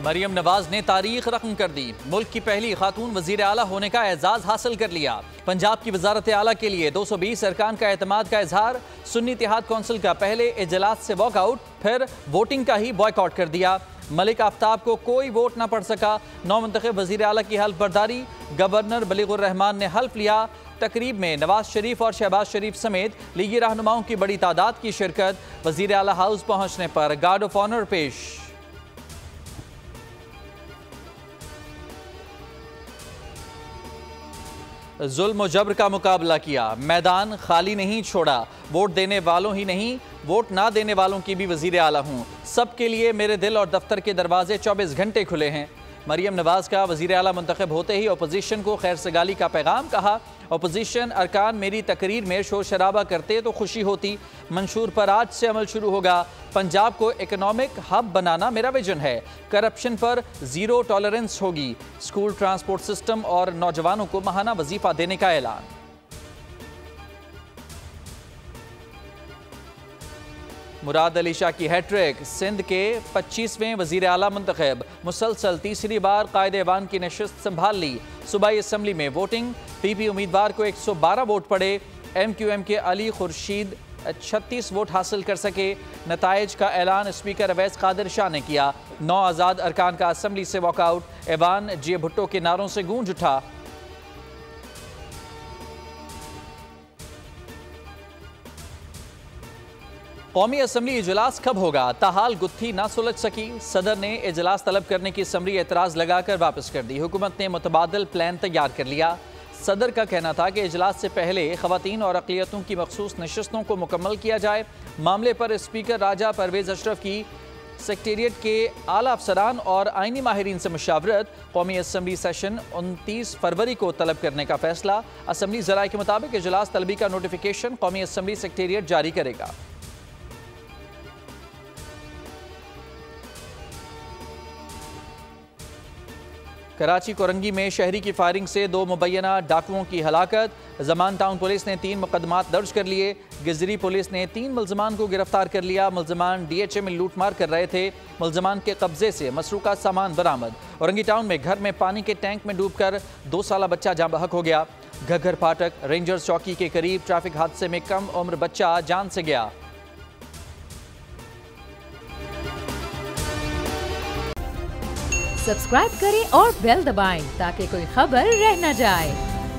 मरियम नवाज ने तारीख रकम कर दी। मुल्क की पहली खातून वजीर आला होने का एजाज हासिल कर लिया। पंजाब की वजारत आला के लिए 220 अरकान का एतमाद का इजहार। सुन्नी इत्तेहाद कौंसिल का पहले इजलास से वॉकआउट, फिर वोटिंग का ही बॉयकॉट कर दिया। मलिक आफ्ताब को कोई वोट न पड़ सका। नौमुंतखब वजीर आला की हल्फ बर्दारी। गवर्नर बलीगुर रहमान ने हल्फ लिया। तकरीब में नवाज शरीफ और शहबाज शरीफ समेत लीगी रहनुमाओं की बड़ी तादाद की शिरकत। वजीर आला हाउस पहुंचने पर गार्ड ऑफ ऑनर पेश। जुल्म और जबर का मुकाबला किया, मैदान खाली नहीं छोड़ा। वोट देने वालों ही नहीं, वोट ना देने वालों की भी वजीर आला हूँ। सबके लिए मेरे दिल और दफ्तर के दरवाजे 24 घंटे खुले हैं। मरियम नवाज का वजीर आला मुंतखब होते ही अपोजिशन को खैर सगाली का पैगाम। कहा, अपोजिशन अरकान मेरी तकरीर में शोर शराबा करते तो खुशी होती। मंशूर पर आज से अमल शुरू होगा। पंजाब को इकोनॉमिक हब बनाना मेरा विजन है। करप्शन पर जीरो टॉलरेंस होगी। स्कूल ट्रांसपोर्ट सिस्टम और नौजवानों को माहाना वजीफा देने का ऐलान। मुराद अली शाह की हैट्रिक। सिंध के 25वें वजीर आला मुंतखब। मुसलसल तीसरी बार कायदे ऐवान की नशिस्त संभाल ली। सूबाई असम्बली में वोटिंग। पीपी उम्मीदवार को 112 वोट पड़े। MQM के अली खुर्शीद 36 वोट हासिल कर सके। नताइज का ऐलान स्पीकर अवैस कादिर शाह ने किया। 9 आज़ाद अरकान का असम्बली से वॉकआउट। ऐवान जे भुट्टो के नारों से गूंज उठा। कौमी असम्बली इजलास कब होगा? ताहाल गुत्थी ना सुलझ सकी। सदर ने इजलास तलब करने की समरी एतराज़ लगाकर वापस कर दी। हुकूमत ने मुतबादल प्लान तैयार कर लिया। सदर का कहना था कि इजलास से पहले ख़वातीन और अक़लियतों की मखसूस नशिस्तों को मुकम्मल किया जाए। मामले पर स्पीकर राजा परवेज़ अशरफ की सेक्रेटेरिएट के आला अफसरान और आइनी माहिरीन से मुशावरत। कौमी असम्बली सेशन 29 फरवरी को तलब करने का फैसला। असम्बली ज़राए के मुताबिक इजलास तलबी का नोटिफिकेशन कौमी असम्बली सेक्रेटेरिएट जारी करेगा। कराची कोरंगी में शहरी की फायरिंग से 2 मुबैना डाकुओं की हलाकत। जमान टाउन पुलिस ने 3 मुकदमात दर्ज कर लिए। गिजरी पुलिस ने 3 मुलजमान को गिरफ्तार कर लिया। मुलजमान DHA में लूटमार कर रहे थे। मुलजमान के कब्जे से मसरूका सामान बरामद। औरंगी टाउन में घर में पानी के टैंक में डूबकर 2 साला बच्चा जाँ बहक हो गया। घग्घर फाटक रेंजर्स चौकी के करीब ट्रैफिक हादसे में कम उम्र बच्चा जान से गया। सब्सक्राइब करें और बेल दबाएं ताकि कोई खबर रह न जाए।